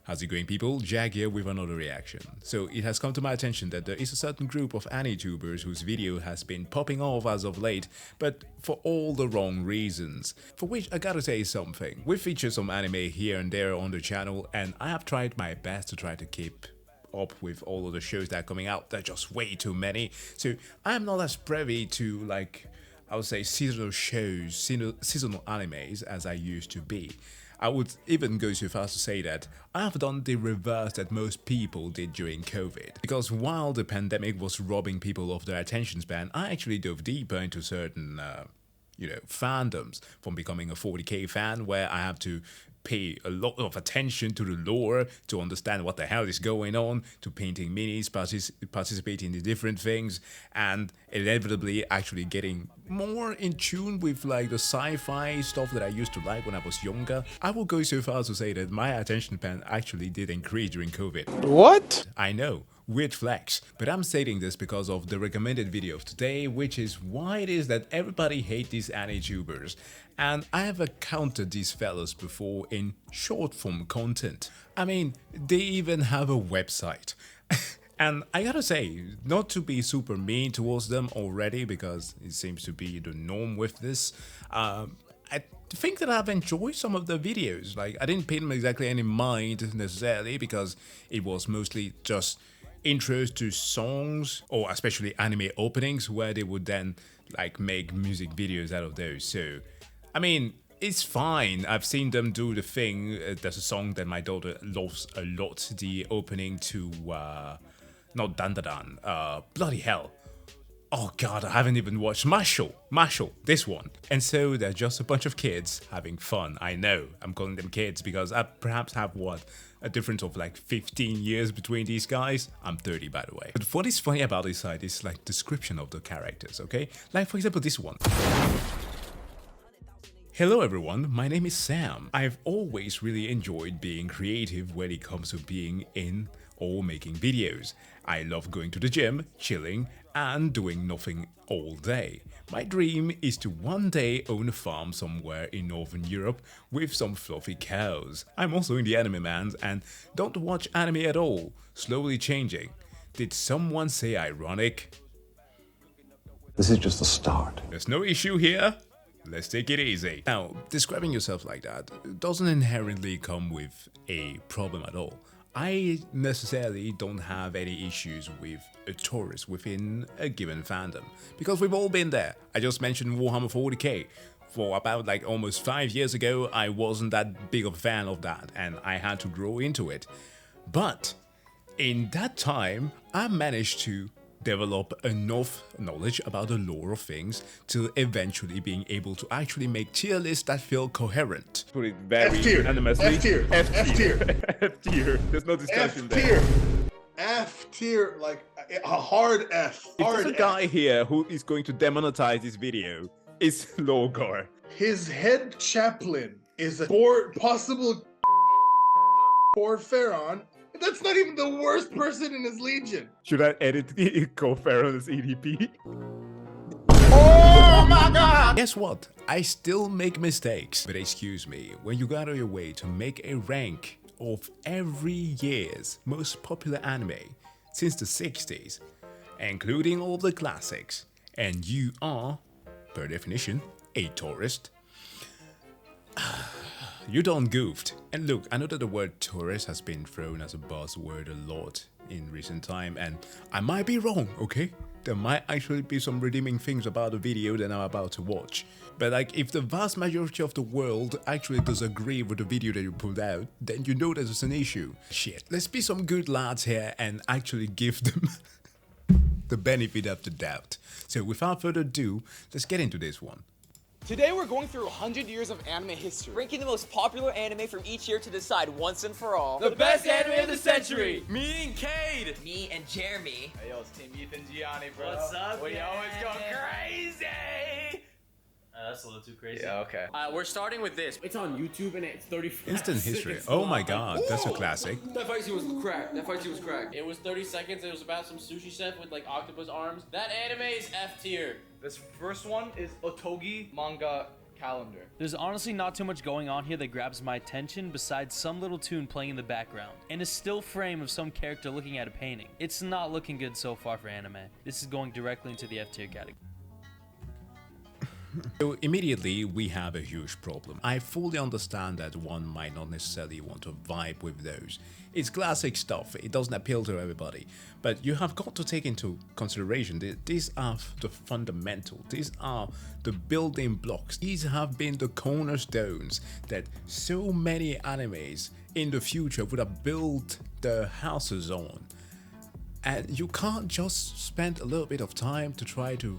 How's it going, people? Jag here with another reaction. So it has come to my attention that there is a certain group of AniTubers whose video has been popping off as of late, but for all the wrong reasons. For which I gotta say something. We feature some anime here and there on the channel, and I have tried my best to try to keep up with all of the shows that are coming out. There are just way too many. So I'm not as privy to, like, I would say, seasonal shows, seasonal animes as I used to be. I would even go so far as to say that I have done the reverse that most people did during COVID. Because while the pandemic was robbing people of their attention span, I actually dove deeper into certain, fandoms, from becoming a 40k fan where I have to pay a lot of attention to the lore to understand what the hell is going on, to painting minis, participating in different things, and inevitably actually getting more in tune with like the sci-fi stuff that I used to like when I was younger. I will go so far as to say that my attention span actually did increase during COVID. What? I know. Weird flex, but I'm stating this because of the recommended video of today, which is why it is that everybody hates these AniTubers, and I have encountered these fellas before in short form content. I mean, they even have a website. And I gotta say, not to be super mean towards them already, because it seems to be the norm with this, I think that I've enjoyed some of the videos. Like, I didn't pay them exactly any mind necessarily, because it was mostly just intros to songs, or especially anime openings, where they would then like make music videos out of those. So I mean, it's fine. I've seen them do the thing. There's a song that my daughter loves a lot, the opening to not Dan Dan Dan, bloody hell, oh god, I haven't even watched Marshall, this one. And so they're just a bunch of kids having fun. I know, I'm calling them kids because I perhaps have what, a difference of like 15 years between these guys. I'm 30, by the way. But what is funny about this side is like description of the characters, okay? Like for example this one. Hello everyone, my name is Sam. I've always really enjoyed being creative when it comes to being in or making videos. I love going to the gym, chilling, and doing nothing all day. My dream is to one day own a farm somewhere in Northern Europe with some fluffy cows. I'm also in the anime man and don't watch anime at all. Slowly changing. Did someone say ironic? This is just the start. There's no issue here. Let's take it easy. Now, describing yourself like that doesn't inherently come with a problem at all. I necessarily don't have any issues with a tourist within a given fandom, because we've all been there. I just mentioned Warhammer 40k. For about like almost 5 years ago, I wasn't that big of a fan of that, and I had to grow into it. But in that time, I managed to develop enough knowledge about the lore of things to eventually being able to actually make tier lists that feel coherent. Put it very anonymously. F tier. F tier. F tier. There's no discussion there. F tier, like a hard F. If Hard there's a guy here who is going to demonetize this video, it's Logor. His head chaplain is a possible Pharaon. That's not even the worst person in his legion. Should I edit Pharaon as EDP? Oh my god! Guess what? I still make mistakes. But excuse me, when you go out of your way to make a rank of every year's most popular anime since the 60s, including all the classics, and you are, per definition, a tourist, you done goofed. And look, I know that the word tourist has been thrown as a buzzword a lot in recent time, and I might be wrong, okay? There might actually be some redeeming things about the video that I'm about to watch. But like, if the vast majority of the world actually disagree with the video that you put out, then you know that it's an issue. Shit, let's be some good lads here and actually give them the benefit of the doubt. So without further ado, let's get into this one. Today we're going through 100 years of anime history, ranking the most popular anime from each year to decide once and for all the best anime of the century. Me and Cade. Me and Jeremy. Hey yo, it's Team Ethan Gianni, bro. What's up, We man? always go crazy. That's a little too crazy. Yeah, okay. We're starting with this. It's on YouTube and it's 35 Instant history. seconds Oh my long. god, that's a classic. That fight scene was crack. That fight scene was crack. It was 30 seconds. It was about some sushi chef with like octopus arms. That anime is F tier. This first one is Otogi Manga calendar. There's honestly not too much going on here that grabs my attention besides some little tune playing in the background and a still frame of some character looking at a painting. It's not looking good so far for anime. This is going directly into the F tier category. So immediately we have a huge problem. I fully understand that one might not necessarily want to vibe with those. It's classic stuff, it doesn't appeal to everybody. But you have got to take into consideration that these are the fundamentals, these are the building blocks, these have been the cornerstones that so many animes in the future would have built their houses on. And you can't just spend a little bit of time to try to,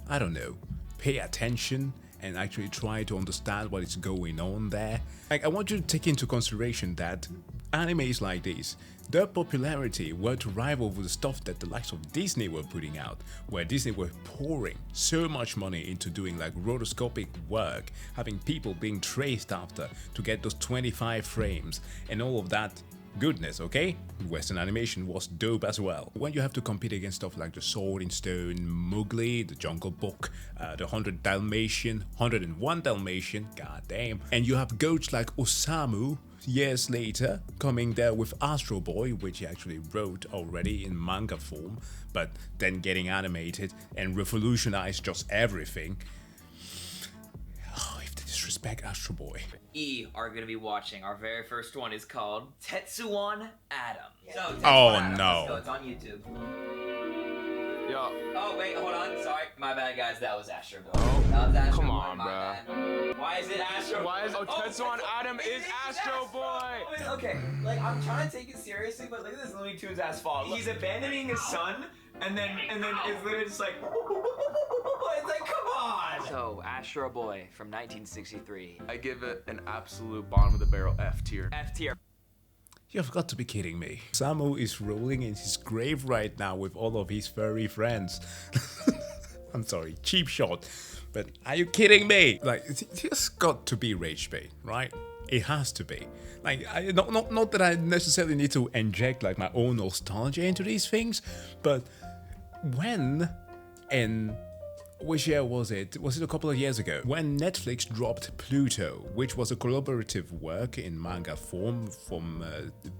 I don't know, pay attention and actually try to understand what is going on there. Like, I want you to take into consideration that animes like these, their popularity were to rival with the stuff that the likes of Disney were putting out, where Disney were pouring so much money into doing like rotoscopic work, having people being traced after to get those 25 frames and all of that goodness, okay? Western animation was dope as well. When you have to compete against stuff like the Sword in Stone, Mowgli, the Jungle Book, the 100 Dalmatian, 101 Dalmatian, goddamn, and you have goats like Osamu years later coming there with Astro Boy, which he actually wrote already in manga form, but then getting animated and revolutionized just everything. Oh, if they disrespect Astro Boy. Are going to be watching. Our very first one is called Tetsuwan Adam. So, Tetsuwan Oh, Adam, no. so it's on YouTube. Yo. Oh, wait, hold on. Sorry. My bad, guys. That was Astro Boy. Oh, that was Astro come Boy. on, My bruh. bad. Why is it Astro Boy? Why is Tetsuwan Adam is Astro Boy? Okay, like, I'm trying to take it seriously, but look at this Looney Tunes ass fault. He's abandoning his son, and then it's literally just like, it's like, come on. So, Astro Boy from 1963. I give it an absolute bottom of the barrel F tier. F tier. You've got to be kidding me. Samu is rolling in his grave right now with all of his furry friends. I'm sorry, cheap shot. But are you kidding me? Like, it's just got to be rage bait, right? It has to be. Like, not that I necessarily need to inject like my own nostalgia into these things, but when in which year was it? Was it a couple of years ago? When Netflix dropped Pluto, which was a collaborative work in manga form from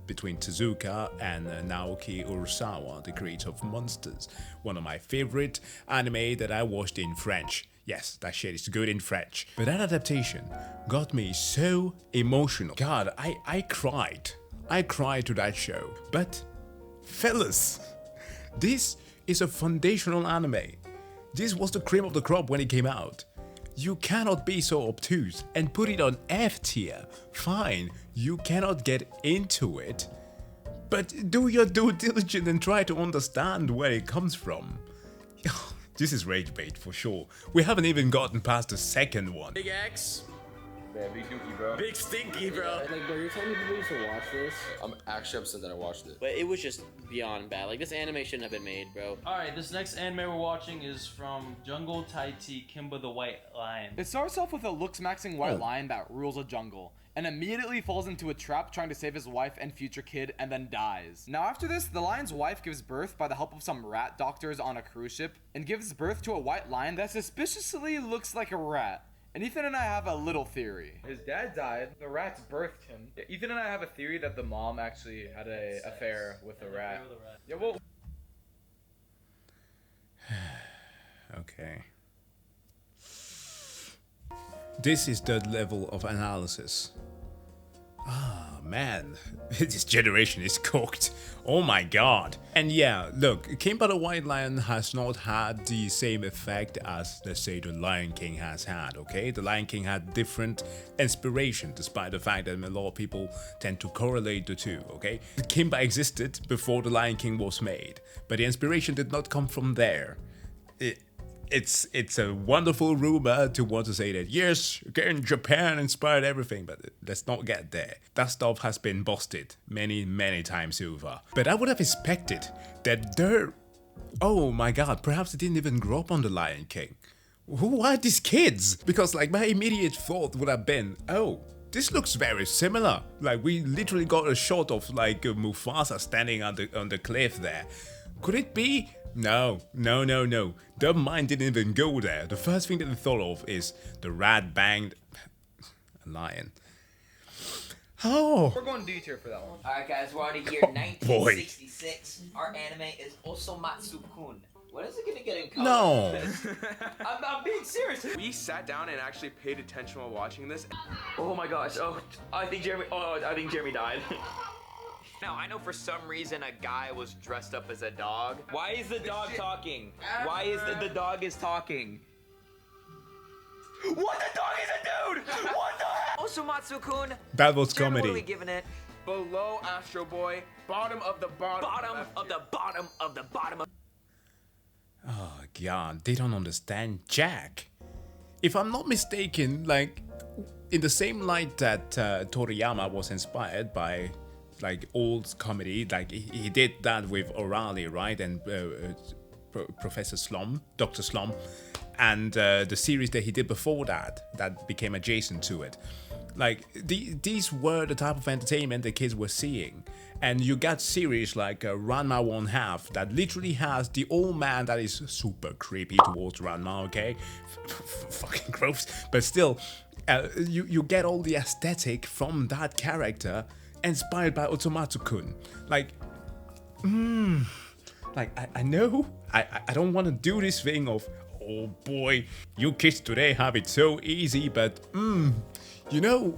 between Tezuka and Naoki Urasawa, the creator of Monsters. One of my favorite anime that I watched in French. Yes, that shit is good in French. But that adaptation got me so emotional. God, I cried. I cried to that show. But, fellas, this is a foundational anime. This was the cream of the crop when it came out. You cannot be so obtuse and put it on F tier. Fine, you cannot get into it, but do your due diligence and try to understand where it comes from. This is rage bait for sure. We haven't even gotten past the second one. Big X. Man, big dookie, bro. Big Stinky, bro. Like, bro, you're telling me people used to watch this? I'm actually upset that I watched it. But it was just beyond bad. Like, this anime shouldn't have been made, bro. Alright, this next anime we're watching is from Jungle Taiti Kimba the White Lion. It starts off with a looks-maxing white lion that rules a jungle, and immediately falls into a trap trying to save his wife and future kid, and then dies. Now after this, the lion's wife gives birth by the help of some rat doctors on a cruise ship, and gives birth to a white lion that suspiciously looks like a rat. And Ethan and I have a little theory. His dad died, the rats birthed him. Ethan and I have a theory that the mom actually had an affair with the rat. Yeah, well... Okay. This is the level of analysis. Ah, man. This generation is cooked. Oh my god. And yeah, look, Kimba the White Lion has not had the same effect as, let's say, the Lion King has had, okay? The Lion King had different inspiration, despite the fact that a lot of people tend to correlate the two, okay? Kimba existed before the Lion King was made, but the inspiration did not come from there. It's a wonderful rumor to want to say that, yes, again, Japan inspired everything, but let's not get there. That stuff has been busted many, many times over. But I would have expected that oh my god, perhaps they didn't even grow up on the Lion King. Who are these kids? Because like my immediate thought would have been, oh, this looks very similar. Like we literally got a shot of like Mufasa standing on the cliff there. Could it be No, no, no, no. Their mind didn't even go there. The first thing that they thought of is the rat banged a lion. Oh. We're going D tier for that one. Alright guys, we're on to year Oh, boy. 1966. Our anime is Osomatsu-kun. When is it gonna get in color? No. I'm being serious. We sat down and actually paid attention while watching this. Oh my gosh. Oh, I think Jeremy died. Now, I know for some reason a guy was dressed up as a dog. Why is the dog talking? Why is the dog is talking? What? The dog is a dude! What the hell? Osomatsu-kun. That was Jeremy, comedy. what are we giving it? Below Astro Boy, bottom of the bottom. Bottom of the bottom of the bottom of... Oh god, they don't understand Jack. If I'm not mistaken, like, in the same light that Toriyama was inspired by, like, old comedy, like, he did that with O'Reilly, right? And Professor Slum, Dr. Slum, and the series that he did before that became adjacent to it. Like, these were the type of entertainment the kids were seeing. And you got series like Ranma 1/2 that literally has the old man that is super creepy towards Ranma, okay? Fucking gross. But still, you get all the aesthetic from that character inspired by Osomatsu-kun. Like, I know I don't want to do this thing of, oh boy, you kids today have it so easy, but you know,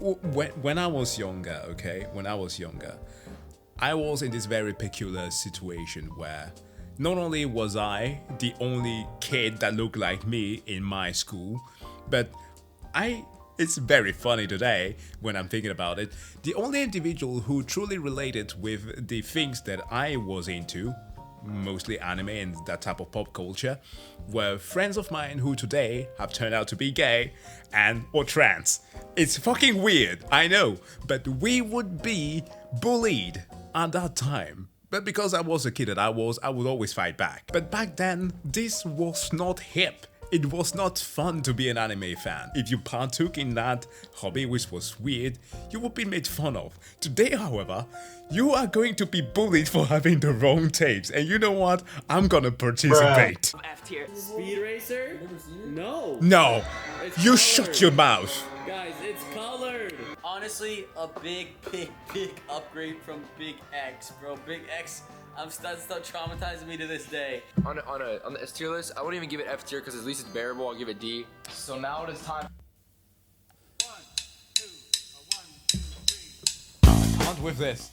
when I was younger, okay, I was in this very peculiar situation where not only was I the only kid that looked like me in my school, but it's very funny today when I'm thinking about it, the only individual who truly related with the things that I was into, mostly anime and that type of pop culture, were friends of mine who today have turned out to be gay or trans. It's fucking weird, I know, but we would be bullied at that time. But because I was a kid that I would always fight back. But back then, this was not hip. It was not fun to be an anime fan. If you partook in that hobby, which was weird, you would be made fun of. Today, however, you are going to be bullied for having the wrong tapes. And you know what? I'm gonna participate. F tier. Speed Racer? No. No, It's you colored. shut your mouth. Guys, it's colored. Honestly, a big upgrade from Big X, bro. Big X, that's still traumatizing me to this day. On the S tier list, I wouldn't even give it F tier because at least it's bearable. I'll give it D. So now it is time. On with this.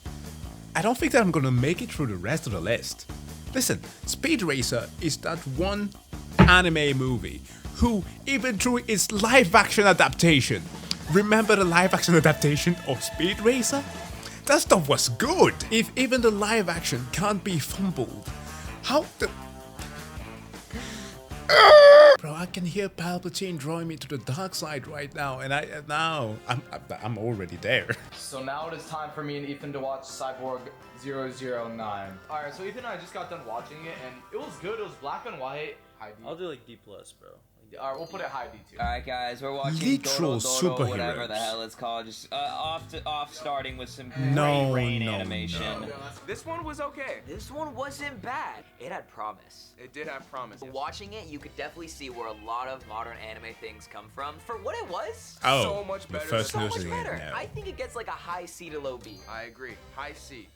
I don't think that I'm gonna make it through the rest of the list. Listen, Speed Racer is that one anime movie who, even through its live-action adaptation, remember the live-action adaptation of Speed Racer? That stuff was good. If even the live-action can't be fumbled, how the... Bro, I can hear Palpatine drawing me to the dark side right now, and I'm already there. So now it is time for me and Ethan to watch Cyborg 009. Alright, so Ethan and I just got done watching it, and it was good. It was black and white. High D. I'll do like D+, bro. Alright, we'll put it high D too. Alright guys, we're watching Literal Doro, whatever superheroes. the hell it's called. Just off starting with some No, great rain no, animation. no. This one was okay. This one wasn't bad. It had promise. It did have promise. Watching it, you could definitely see where a lot of modern anime things come from. For what it was, Oh, so much the better. first so much noticing it, better. no. I think it gets like a high C to low B. I agree. High C.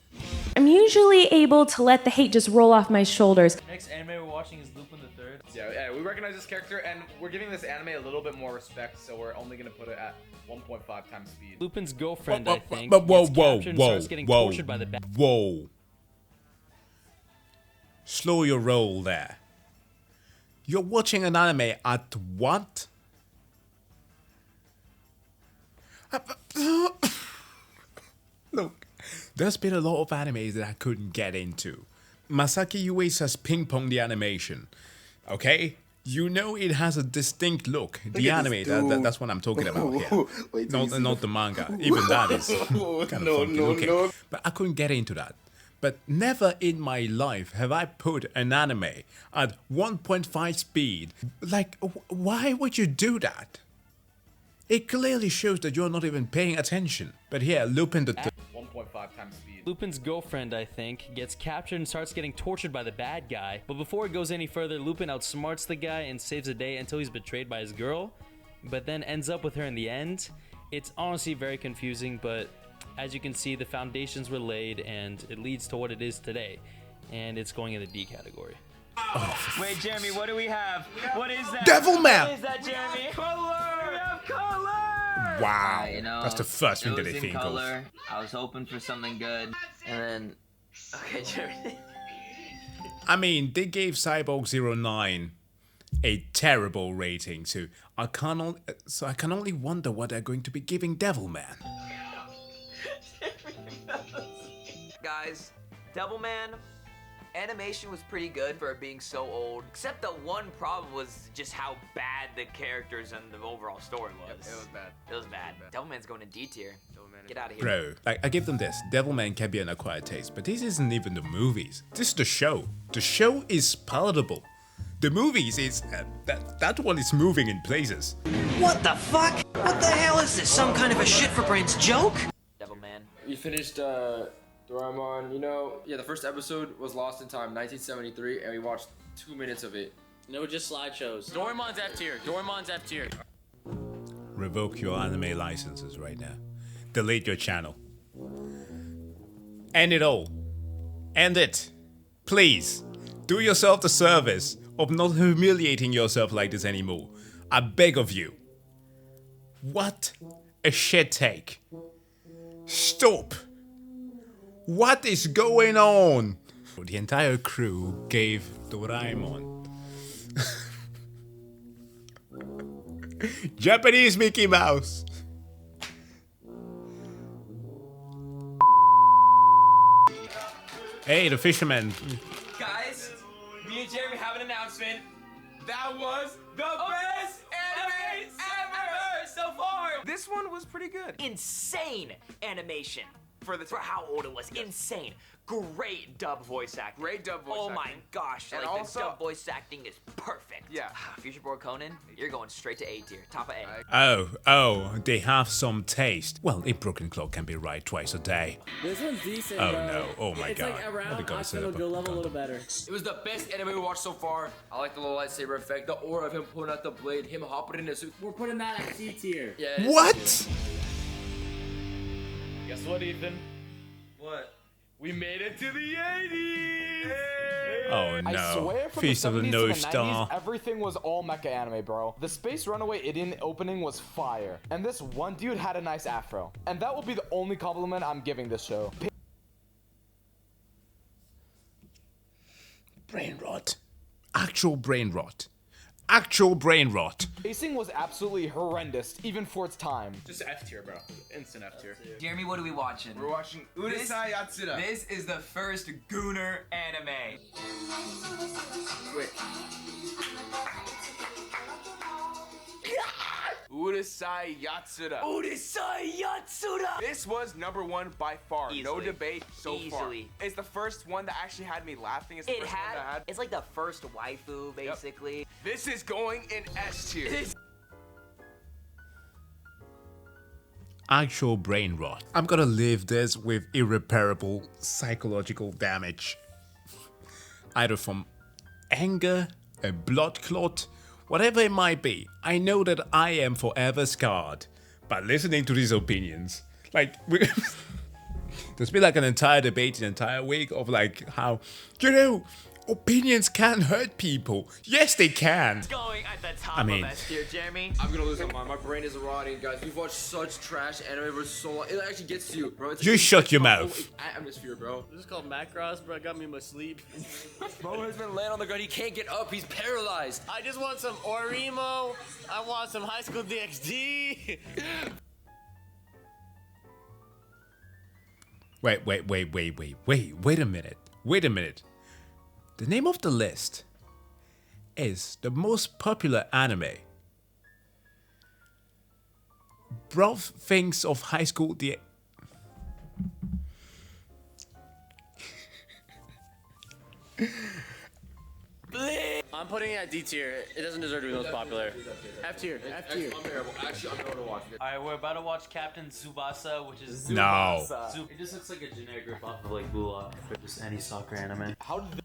I'm usually able to let the hate just roll off my shoulders. Next anime we're watching is Lupin the Third. Yeah, we recognize this character, and we're giving this anime a little bit more respect, so we're only gonna put it at 1.5 times speed. Lupin's girlfriend, I think, But whoa, gets whoa, captured and whoa, starts getting whoa, tortured by the bat. whoa. Slow your roll there. You're watching an anime at what? Look, there's been a lot of animes that I couldn't get into. Masaki Uesa's Ping Pong the animation. Okay? You know it has a distinct look. The anime, that's what I'm talking about here. Not the manga. Even that is kind of funky looking. But I couldn't get into that. But never in my life have I put an anime at 1.5 speed. Like, why would you do that? It clearly shows that you're not even paying attention. But here, Lupin the... 1.5 1.5 times speed. Lupin's girlfriend, I think, gets captured and starts getting tortured by the bad guy. But before it goes any further, Lupin outsmarts the guy and saves the day until he's betrayed by his girl, but then ends up with her in the end. It's honestly very confusing, but as you can see, the foundations were laid and it leads to what it is today. And it's going in the D category. Wait, Jeremy, what do we have? What is that? Devilman! What is that, Jeremy? Color! We have color! Wow, you know, that's the first thing it that was I in think of. color. I was hoping for something good, and then okay, Jeremy. I mean, they gave Cyborg 09 a terrible rating, so I can only wonder what they're going to be giving Devilman. Guys, Devilman, animation was pretty good for it being so old. Except the one problem was just how bad the characters and the overall story was. It was bad. It was bad. Devilman's going in D tier. Get out of here. Bro, like, I give them this. Devilman can be an acquired taste, but this isn't even the movies. This is the show. The show is palatable. The movies is... that one is moving in places. What the fuck? What the hell is this? Some kind of a shit for brains joke? Devilman. We finished Doraemon, you know, yeah, the first episode was Lost in Time, 1973, and we watched 2 minutes of it. No, just slideshows. Doraemon's F tier. Doraemon's F tier. Revoke your anime licenses right now. Delete your channel. End it all. End it. Please. Do yourself the service of not humiliating yourself like this anymore. I beg of you. What a shit take. Stop. What is going on? The entire crew gave Doraemon Japanese Mickey Mouse. Hey, the fisherman. Guys, me and Jeremy have an announcement. That was the best anime ever so far. This one was pretty good. Insane animation for how old it was. Insane. Great dub voice acting. Great dub voice Oh acting. my gosh. And Like also- the dub voice acting is perfect. Yeah. Future Boy Conan, you're going straight to A tier. Top of A. Oh, they have some taste. Well, a broken clock can be right twice a day. This one's decent. Oh, bro. no. Oh, my it's God. like Let around me go set Occidental up a Go level a gun. little better. It was the best anime we watched so far. I like the little lightsaber effect, the aura of him pulling out the blade, him hopping in the suit. We're putting that at C tier. Yeah. it's- What? Guess what, Ethan? What? We made it to the 80s! Oh no. I swear from Feast the of the 70s North to the 90s, Star. everything was all mecha anime, bro. The Space Runaway Idiot opening was fire. And this one dude had a nice afro. And that will be the only compliment I'm giving this show. Brain rot. Actual brain rot. Actual brain rot. Pacing was absolutely horrendous, even for its time. Just F tier, bro. Instant F tier. Jeremy, what are we watching? We're watching Urusei Yatsura. This is the first Gooner anime. Wait. Urusei Yatsura. Urusei Yatsura! This was #1 by far. No Easily. debate so far. Easily. It's the first one that actually had me laughing. It's the first one that had. It's like the first waifu, basically. This is going in S tier. Actual brain rot. I'm gonna leave this with irreparable psychological damage. Either from anger, a blood clot, whatever it might be. I know that I am forever scarred by listening to these opinions. Like, there's been like an entire debate, an entire week of like how, you know, opinions can hurt people. Yes, they can. It's going at the top I mean- of S tier, Jeremy. I'm gonna lose my mind. My brain is rotting, guys. We've watched such trash anime for so long. It actually gets to you, bro. It's You shut your mouth. Atmosphere, bro. This is called Macross, bro. Got me in my sleep. Bro has been laying on the ground. He can't get up. He's paralyzed. I just want some Orimo. I want some High School DxD. Wait a minute. Wait a minute. The name of the list is the most popular anime. Bro thinks of High School DxD. I'm I'm putting it at D tier. It doesn't deserve to be the most popular. F tier. F tier. Actually, I'm going to watch it. Alright, we're about to watch Captain Tsubasa, which is No. It just looks like a generic ripoff of like Bullock for just any soccer anime. How did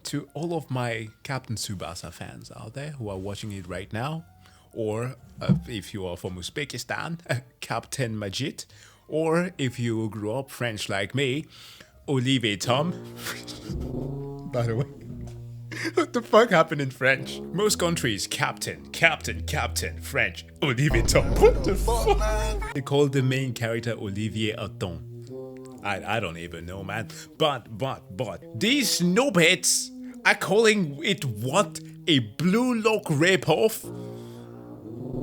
To all of my Captain Tsubasa fans out there who are watching it right now, or if you are from Uzbekistan, Captain Majid, or if you grew up French like me, Olivier Tom. By the way, what the fuck happened in French? Most countries, Captain, Captain, Captain, French, Olivier Tom. What the fuck? They call the main character Olivier Aton. I don't even know, man. But these snowbits are calling it what? A Blue Lock ripoff?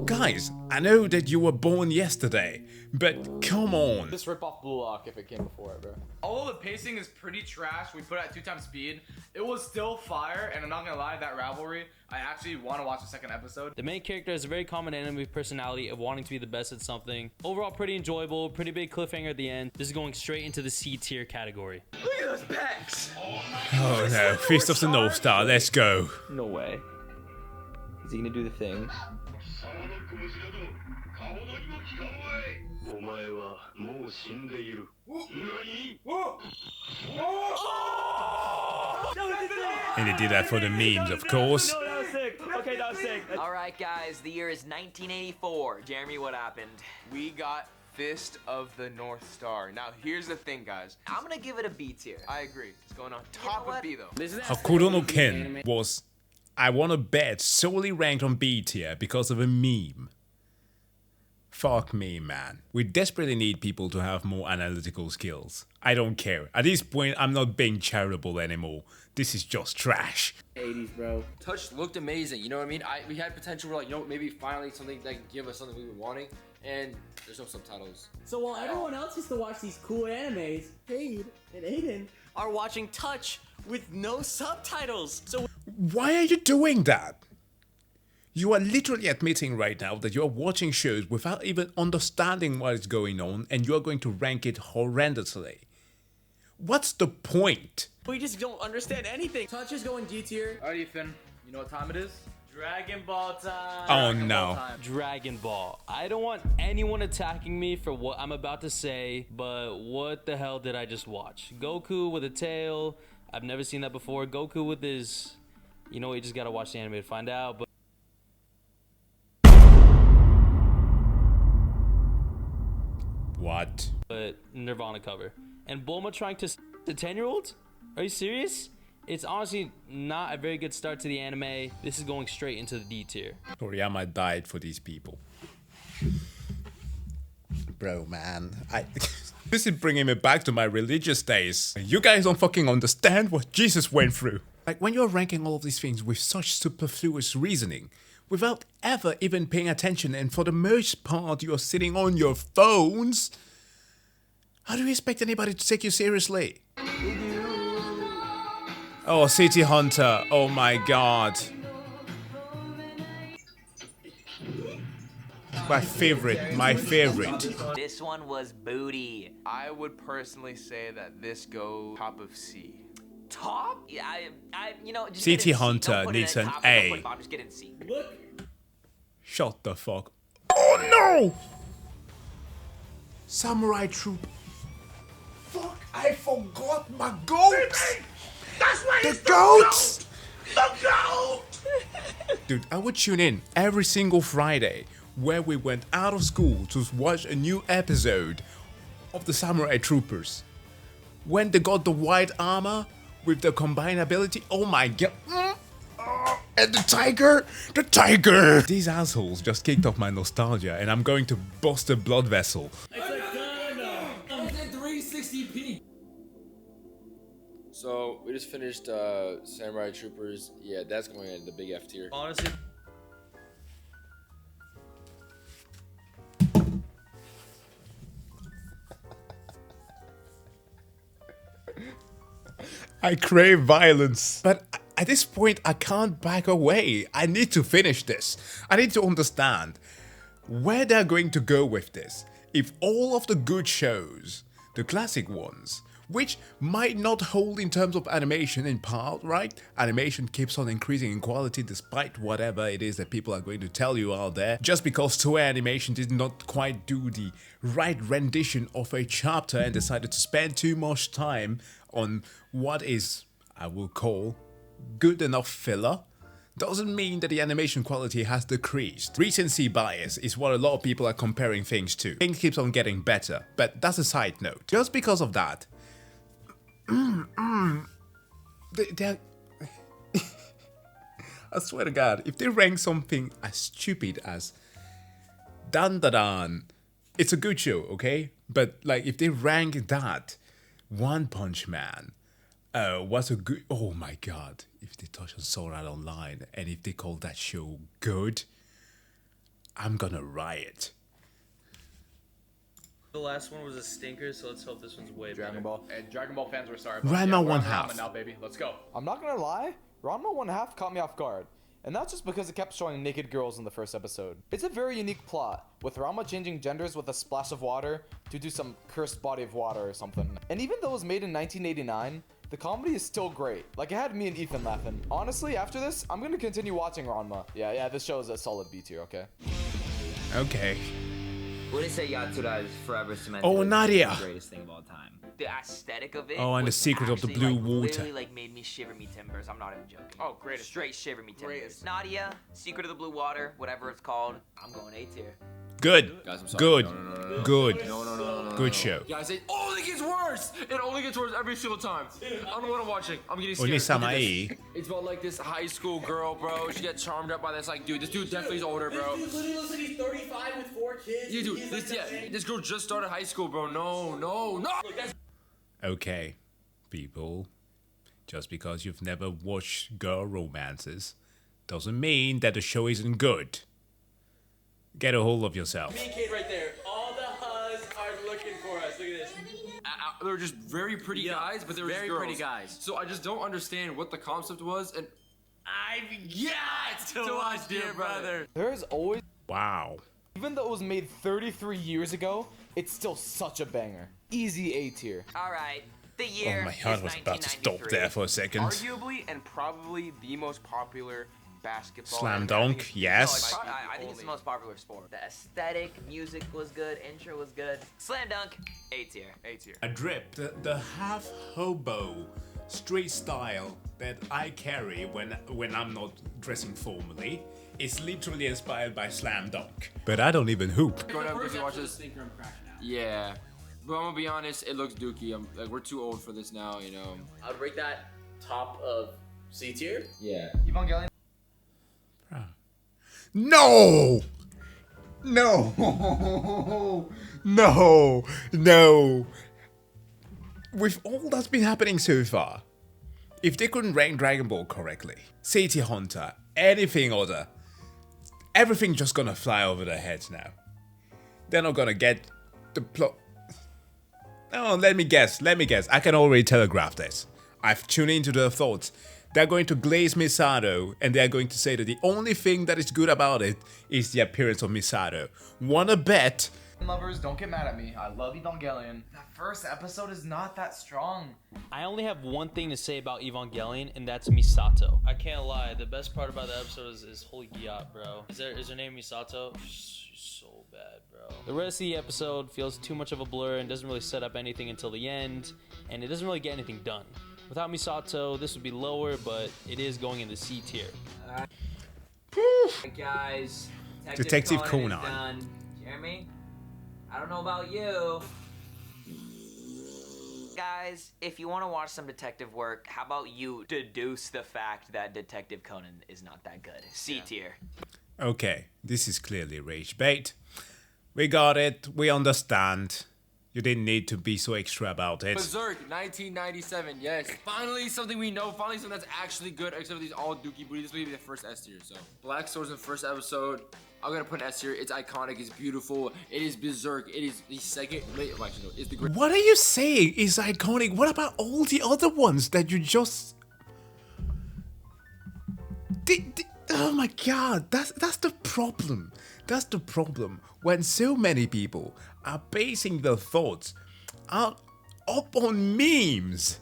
Guys, I know that you were born yesterday, but come on. this rip off Blue Lock if it came before it, bro? Although the pacing is pretty trash, we put it at 2x speed. It was still fire, and I'm not gonna lie, that rivalry, I actually want to watch the second episode. The main character has a very common anime personality of wanting to be the best at something. Overall, pretty enjoyable, pretty big cliffhanger at the end. This is going straight into the C tier category. Look at those pecs. Oh no, Feast of the North Star, let's go. No way. Is he gonna do the thing? And they did that for the memes, of course. No, that was sick. Okay, that was sick. Alright guys, the year is 1984. Jeremy, what happened? We got Fist of the North Star. Now, here's the thing, guys. I'm gonna give it a B tier. I agree. It's going on top of B, though. Hakuro no Ken was, I wanna bet, solely ranked on B tier because of a meme. Fuck me, man. We desperately need people to have more analytical skills. I don't care. At this point, I'm not being charitable anymore. This is just trash. 80s, bro. Touch looked amazing. You know what I mean? We had potential for, like, you know, maybe finally something that can give us something we've been wanting. And there's no subtitles. So while everyone else used to watch these cool animes, Cade and Aiden are watching Touch with no subtitles. So Why are you doing that? You are literally admitting right now that you're watching shows without even understanding what is going on, and you're going to rank it horrendously. What's the point? we just don't understand anything. Touch is going D tier. Alright, Ethan, you know what time it is? Dragon Ball time. Oh no. Dragon Ball. I don't want anyone attacking me for what I'm about to say, but what the hell did I just watch? Goku with a tail. I've never seen that before. Goku with his... You know, you just gotta watch the anime to find out, but... What? But Nirvana cover. And Bulma trying to... The 10-year-olds? Are you serious? It's honestly not a very good start to the anime. This is going straight into the D tier. Toriyama died for these people. Bro, man. This is bringing me back to my religious days. You guys don't fucking understand what Jesus went through. Like, when you're ranking all of these things with such superfluous reasoning, without ever even paying attention, and for the most part you're sitting on your phones, how do you expect anybody to take you seriously? Oh, City Hunter. Oh my god. My favorite. My favorite. This one was booty. I would personally say that this goes top of C. Top? Yeah, you know, just City get in C. Hunter Don't put it needs in an top, A. don't put it bottom, just get in C. Look. Shut the fuck. Oh no! Samurai Troop. Fuck, I forgot my goats! That's why The goats! The goat! Dude, I would tune in every single Friday where we went out of school to watch a new episode of the Samurai Troopers. When they got the white armor with the combined ability, oh my god. And the tiger! The tiger! These assholes just kicked off my nostalgia and I'm going to bust a blood vessel. It's a Gundam. It's in 360p. So we just finished Samurai Troopers. Yeah, that's going in the big F tier. Honestly... I crave violence. But at this point, I can't back away. I need to finish this. I need to understand where they're going to go with this. if all of the good shows, the classic ones, which might not hold in terms of animation in part, right? Animation keeps on increasing in quality despite whatever it is that people are going to tell you out there. Just because Toei Animation did not quite do the right rendition of a chapter and decided to spend too much time on what is, I will call, good enough filler, doesn't mean that the animation quality has decreased. Recency bias is what a lot of people are comparing things to. Things keeps on getting better, but that's a side note. Just because of that, I swear to God, if they rank something as stupid as Dan Da Dan, it's a good show, okay? But like, if they rank that, One Punch Man, what's a good? Oh my God! If they touch on Sword Art Online and if they call that show good, I'm gonna riot. The last one was a stinker, so let's hope this one's way better. Dragon Ball. And Dragon Ball fans were sorry. Ranma we're one on half. Ranma now, baby. Let's go. I'm not gonna lie. Ranma 1/2 caught me off guard. And that's just because it kept showing naked girls in the first episode. It's a very unique plot, with Ranma changing genders with a splash of water due to some cursed body of water or something. And even though it was made in 1989, the comedy is still great. Like, it had me and Ethan laughing. Honestly, after this, I'm gonna continue watching Ranma. Yeah, this show is a solid B tier, okay? Okay. Would say Yatsura is forever cemented Oh, as Nadia. the greatest thing of all time. The aesthetic of it. Oh, and the was secret of the actually, blue like, water. Literally, like, made me shiver me timbers. I'm not even joking. Oh, greatest. Straight shiver me timbers. Greatest. Nadia, Secret of the Blue Water, whatever it's called. I'm going A tier. Good. Guys, I'm sorry. Good. No. Good. No. Good show. Guys, it only gets worse. It only gets worse every single time. I don't know what I'm watching. I'm getting scared. Only Look at Samae. this. It's about like this high school girl, bro. She gets charmed up by this like dude. This dude definitely is older, bro. This dude literally looks like he's 35 with 4 kids. Yeah, dude. He's like This girl just started high school, bro. No. Look, that's Okay, people. Just because you've never watched girl romances doesn't mean that the show isn't good. Get a hold of yourself. Me kid right there. All the huzz are looking for us. Look at this. they're just very pretty guys, but they were very just girls. pretty guys. So I just don't understand what the concept was, and I've got to watch, dear brother. There's always... Wow. Even though it was made 33 years ago, it's still such a banger. Easy A tier. Alright, the year Oh my heart was about to stop there for a second. Arguably and probably the most popular basketball. Slam anime. dunk, yes. I think it's the most popular sport. The aesthetic, music was good, intro was good. Slam dunk, A tier. A tier. A drip, the half hobo street style that I carry when I'm not dressing formally is literally inspired by Slam Dunk. But I don't even hoop. go down because you watch this. Yeah, but I'm gonna be honest, it looks dookie. I'm like, we're too old for this now, you know. I would rate that top of C tier. Yeah. Evangelion. No! No! No! No! With all that's been happening so far, if they couldn't rank Dragon Ball correctly, City Hunter, anything other, everything just gonna fly over their heads now. They're not gonna get the plot. No, let me guess. I can already telegraph this. I've tuned into their thoughts. They're going to glaze Misato, and they're going to say that the only thing that is good about it is the appearance of Misato. Wanna bet? Lovers, don't get mad at me. I love Evangelion. That first episode is not that strong. I only have one thing to say about Evangelion, and that's Misato. I can't lie, the best part about the episode is holy yacht, bro. Is her name Misato? She's so bad, bro. The rest of the episode feels too much of a blur and doesn't really set up anything until the end, and it doesn't really get anything done. Without Misato, this would be lower, but it is going in the C tier. Hey guys, Detective Conan. is done. Jeremy, I don't know about you. Guys, if you want to watch some detective work, how about you deduce the fact that Detective Conan is not that good? C tier. Okay, this is clearly rage bait. We got it, we understand. You didn't need to be so extra about it. Berserk, 1997. Yes, finally something we know. Finally something that's actually good. Except for these all dookie booty. This will be the first S tier. So Black Swords in the first episode. I'm gonna put an S tier. It's iconic. It's beautiful. It is Berserk. It is the second. Well, actually, no, it's the great. What are you saying is iconic? What about all the other ones that you just... Oh my god, that's the problem. That's the problem when so many people are basing their thoughts up on memes.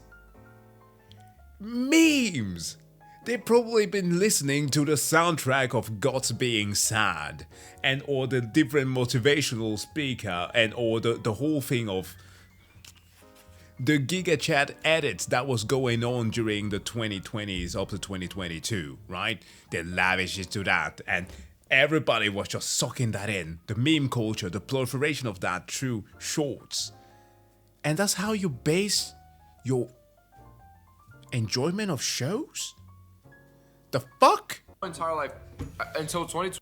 Memes! They've probably been listening to the soundtrack of God's Being Sad and or the different motivational speaker and or the whole thing of the Giga Chat edits that was going on during the 2020s up to 2022, right? They lavished to that and everybody was just sucking that in. The meme culture, the proliferation of that through shorts. And that's how you base your enjoyment of shows? The fuck? My entire life until 2020,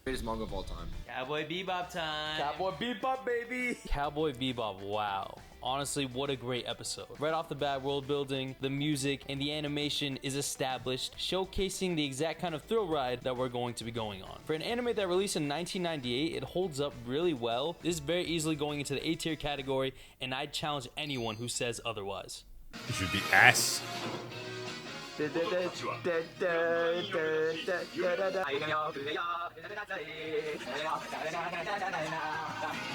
greatest manga of all time. Cowboy Bebop time. Cowboy Bebop, baby. Cowboy Bebop, wow. Honestly, what a great episode. Right off the bat, world building, the music, and the animation is established, showcasing the exact kind of thrill ride that we're going to be going on. For an anime that released in 1998, it holds up really well. This is very easily going into the A tier category, and I'd challenge anyone who says otherwise. It should be S.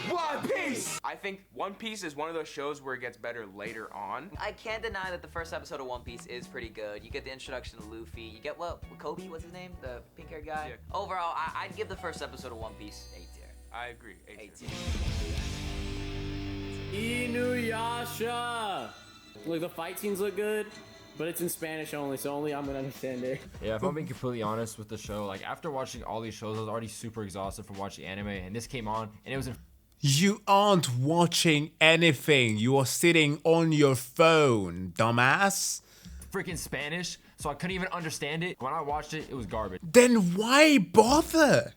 One Piece! I think One Piece is one of those shows where it gets better later on. I can't deny that the first episode of One Piece is pretty good. You get the introduction to Luffy. You get Kobe, what's his name? The pink-haired guy? Yeah. Overall, I'd give the first episode of One Piece A tier. I agree. A tier. Inuyasha. Look, the fight scenes look good, but it's in Spanish only, so only I'm gonna understand it. Yeah, if I'm being completely honest with the show, like after watching all these shows, I was already super exhausted from watching anime, and this came on, and it was in You aren't watching anything. You are sitting on your phone, dumbass. freaking Spanish, so I couldn't even understand it. When I watched it, it was garbage. Then why bother?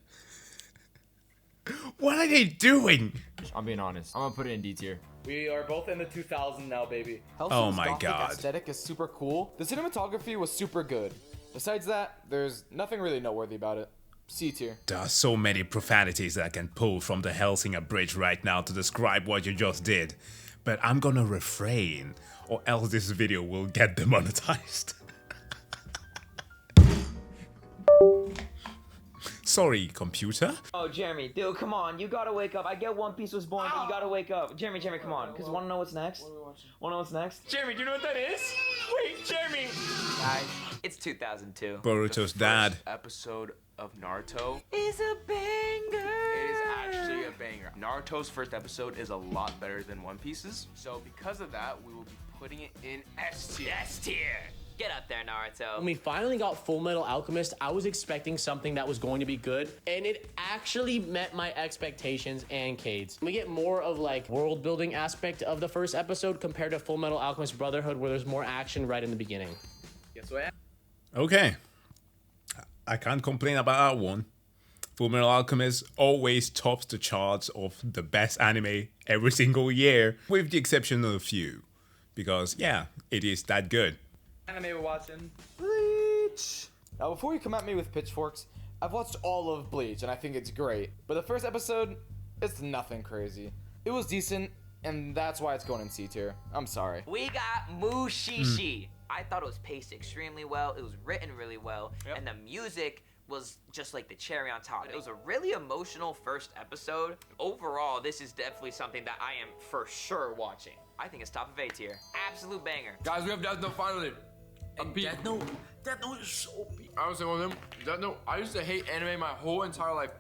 What are they doing? I'm being honest. I'm gonna put it in D tier. We are both in the 2000 now, baby. Oh my Gothic God. aesthetic is super cool. The cinematography was super good. Besides that, there's nothing really noteworthy about it. C tier. There are so many profanities that I can pull from the Helsinger Bridge right now to describe what you just did. But I'm gonna refrain, or else this video will get demonetized. Sorry, computer. Oh, Jeremy, dude, come on. You gotta wake up. I get One Piece was born, but you gotta wake up. Jeremy, come on. Because wanna know what's next? What are we watching? Wanna know what's next? Jeremy, do you know what that is? Wait, Jeremy. Guys, it's 2002. Boruto's dad. Episode of Naruto Is a banger. is actually a banger. Naruto's first episode is a lot better than One Piece's. So because of that, we will be putting it in S tier. S tier. Get up there, Naruto. When we finally got Full Metal Alchemist, I was expecting something that was going to be good, and it actually met my expectations and Cade's. We get more of like world building aspect of the first episode compared to Full Metal Alchemist Brotherhood, where there's more action right in the beginning. Guess what? Okay. I can't complain about that one. Fullmetal Alchemist always tops the charts of the best anime every single year, with the exception of a few. Because, yeah, it is that good. Anime we're watching. Bleach. Now, before you come at me with pitchforks, I've watched all of Bleach, and I think it's great. But the first episode, it's nothing crazy. It was decent, and that's why it's going in C tier. I'm sorry. We got Mushishi. I thought it was paced extremely well. It was written really well. Yep. And the music was just like the cherry on top. It was a really emotional first episode. Overall, this is definitely something that I am for sure watching. I think it's top of A tier. Absolute banger. Guys, we have Death Note finally. Death Note is so big. I was saying one of them. Death Note. I used to hate anime my whole entire life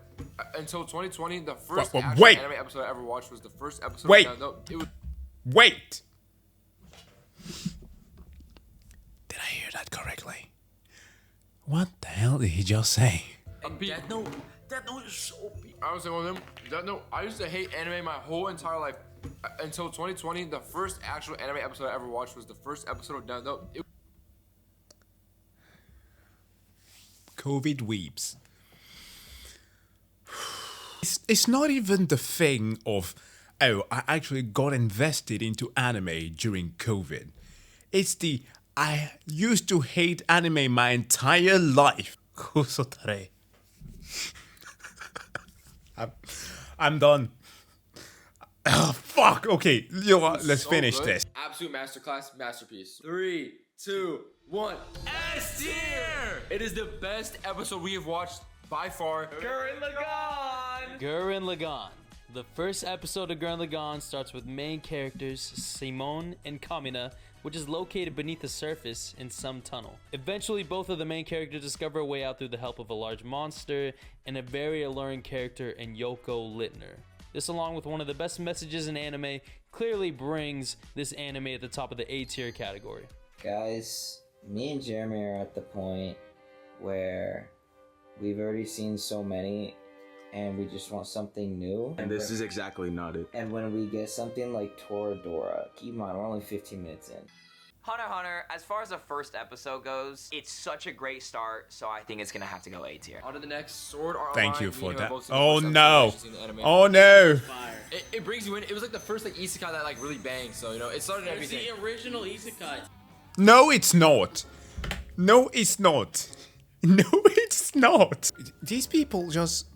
until 2020. The first actual wait. anime episode I ever watched was the first episode Wait. of Death Note. It was Wait! Did I hear that correctly? What the hell did he just say? Death Note is so big. I was saying one of them. Death Note. I used to hate anime my whole entire life until 2020. The first actual anime episode I ever watched was the first episode of Death Note. COVID weeps. It's not even the thing of, oh, I actually got invested into anime during COVID. It's the, I used to hate anime my entire life. I'm done. Oh, fuck. Okay, you know what? Let's finish good. this. Absolute masterclass, masterpiece. 3, 2, 1. S tier! It is the best episode we have watched by far. Gurren Lagann! Gurren Lagann. The first episode of Gurren Lagann starts with main characters Simone and Kamina, which is located beneath the surface in some tunnel. Eventually, both of the main characters discover a way out through the help of a large monster and a very alluring character in Yoko Littner. This, along with one of the best messages in anime, clearly brings this anime at the top of the A tier category. Guys, me and Jeremy are at the point where we've already seen so many and we just want something new. And this is exactly not it. And when we get something like Toradora, keep in mind, we're only 15 minutes in. Hunter x Hunter, as far as the first episode goes, it's such a great start, so I think it's gonna have to go A tier. On to the next, Sword Art Thank Online. you for Me and that. him both seen the Oh first no. episode, seen the anime. Oh no. It brings you in. It was like the first like isekai that like really banged. So you know, it started It's everything. the original isekai. No, it's not. No, it's not. No, it's not. These people just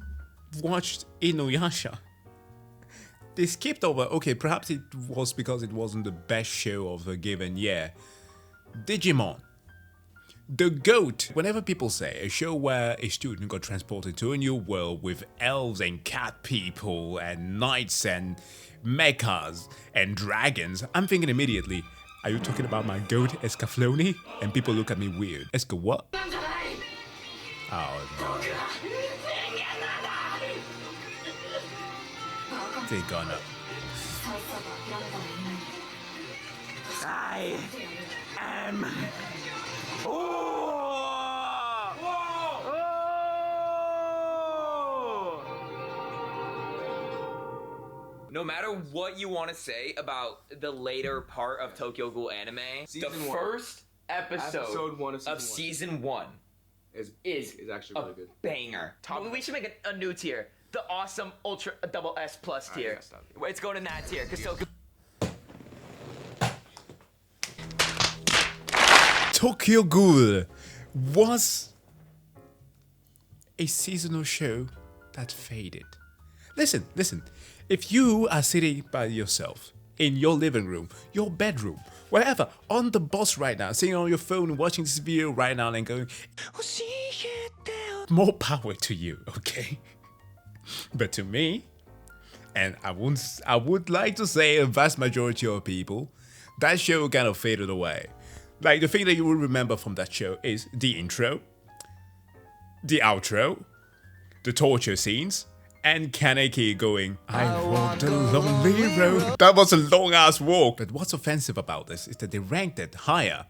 watched Inuyasha. They skipped over. Okay, perhaps it was because it wasn't the best show of a given year. Digimon. The GOAT. Whenever people say a show where a student got transported to a new world with elves and cat people and knights and mechas and dragons, I'm thinking immediately, are you talking about my GOAT Escaflowne? And people look at me weird. Esca what? Oh no. They're gonna. I am. No matter what you want to say about the later part of Tokyo Ghoul anime, Season the one. first episode Episode 1 of season 1 is actually really good. banger. We should make a new tier. The awesome Ultra Double S Plus tier. gotta stop here. It's going in that tier because Tokyo. Tokyo Ghoul was a seasonal show that faded. Listen. If you are sitting by yourself in your living room, your bedroom, wherever, on the bus right now, sitting on your phone, watching this video right now and going, more power to you, okay? But to me, and I would like to say a vast majority of people, that show kind of faded away. Like, the thing that you will remember from that show is the intro, the outro, the torture scenes, and Kaneki going, I walked a lonely road. That was a long ass walk. But what's offensive about this is that they ranked it higher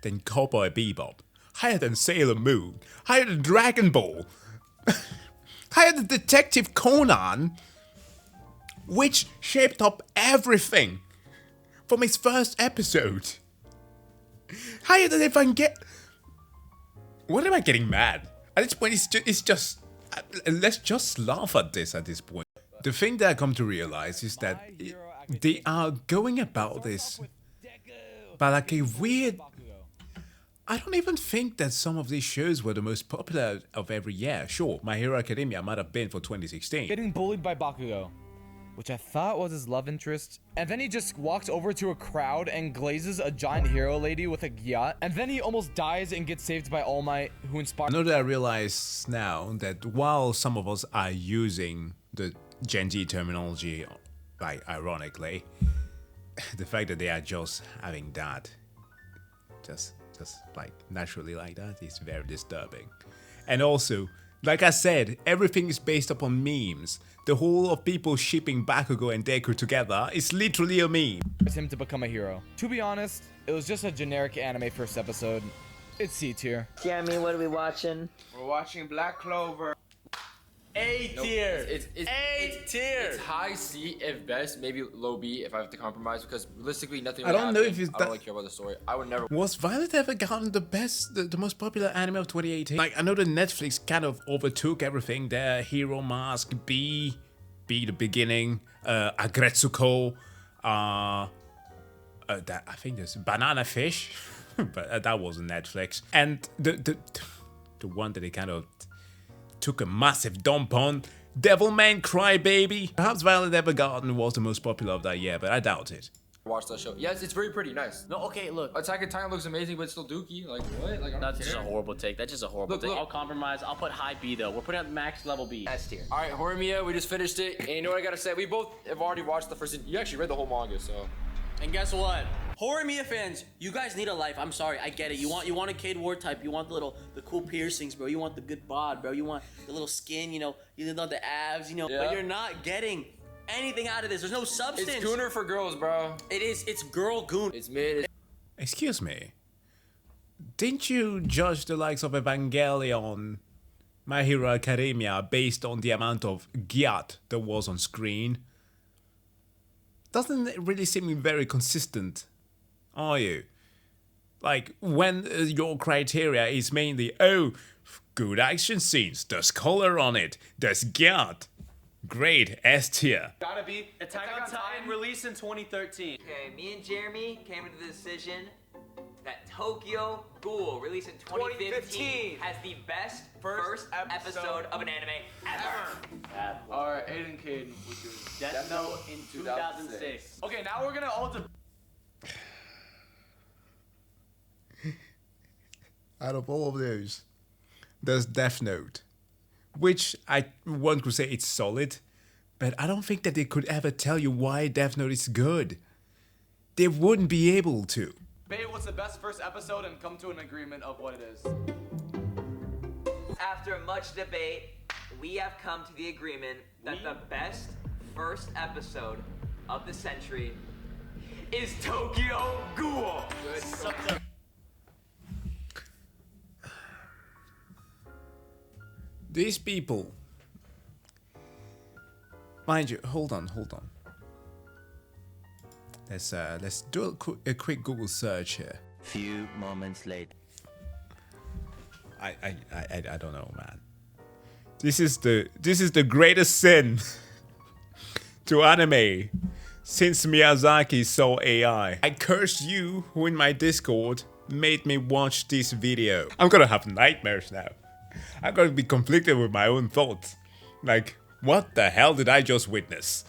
than Cowboy Bebop, higher than Sailor Moon, higher than Dragon Ball, higher than Detective Conan, which shaped up everything from its first episode. Higher than What am I getting mad? At this point, it's just let's just laugh at this at this point. The thing that I come to realize is that they are going about this by like a weird. I don't even think that some of these shows were the most popular of every year. Sure, My Hero Academia might have been for 2016. Getting bullied by Bakugo, which I thought was his love interest. And then he just walks over to a crowd and glazes a giant hero lady with a yacht. And then he almost dies and gets saved by All Might, who inspired. I know that I realize now that while some of us are using the Gen Z terminology, like ironically, the fact that they are just having that, just like naturally like that, is very disturbing. And also, like I said, everything is based upon memes. The whole of people shipping Bakugo and Deku together is literally a meme. him to become a hero. To be honest, it was just a generic anime first episode. It's C tier. Jeremy, what are we watching? We're watching Black Clover. A Nope, tier. It's A tier. It's high C if best, maybe low B if I have to compromise because realistically nothing. I would don't know happen. if it's I that- don't really care about the story. I would never. Was Violet Evergarden the most popular anime of 2018? Like, I know that Netflix kind of overtook everything there. Hero Mask, B the beginning, Agretsuko, that I think there's Banana Fish, but that wasn't Netflix. And the one that they kind of took a massive dump on, Devilman Crybaby. Perhaps Violet Evergarden was the most popular of that year, but I doubt it. Watch that show. Yes, it's very pretty, nice. No, okay, look. Attack on Titan looks amazing, but it's still dookie. Like what? Like I don't That's care. just a horrible take. That's just a horrible take. Look. I'll compromise. I'll put high B though. We're putting at max level B. S tier. All right, Horimiya, we just finished it, and you know what I gotta say? We both have already watched the first. You actually read the whole manga, so. And guess what? Horimiya fans, you guys need a life. I'm sorry, I get it. You want a Cade Ward type. You want the cool piercings, bro. You want the good bod, bro. You want the little skin, you know. You want the abs, you know. Yeah. But you're not getting anything out of this. There's no substance. It's Gooner for girls, bro. It is. It's girl goon. It's mid. Excuse me. Didn't you judge the likes of Evangelion, My Hero Academia based on the amount of gyat there was on screen? Doesn't it really seem very consistent, are you? Like, when your criteria is mainly, oh, good action scenes, there's color on it, there's gyat. Great, S tier. Gotta be Attack on Titan released in 2013. Okay, me and Jeremy came to the decision that Tokyo Ghoul, released in 2015, has the best first episode of an anime ever. Alright, Aiden Caden with your Death Note in 2006. Okay, now we're gonna all Out of all of those, there's Death Note, which one could say it's solid, but I don't think that they could ever tell you why Death Note is good. They wouldn't be able to. debate what's the best first episode and come to an agreement of what it is. After much debate, we have come to the agreement that the best first episode of the century is Tokyo Ghoul. Good. These people, mind you, hold on. Let's do a quick Google search here. Few moments later. I don't know, man. This is the greatest sin to anime since Miyazaki saw AI. I curse you who in my Discord made me watch this video. I'm gonna have nightmares now. I'm gonna be conflicted with my own thoughts. Like, what the hell did I just witness?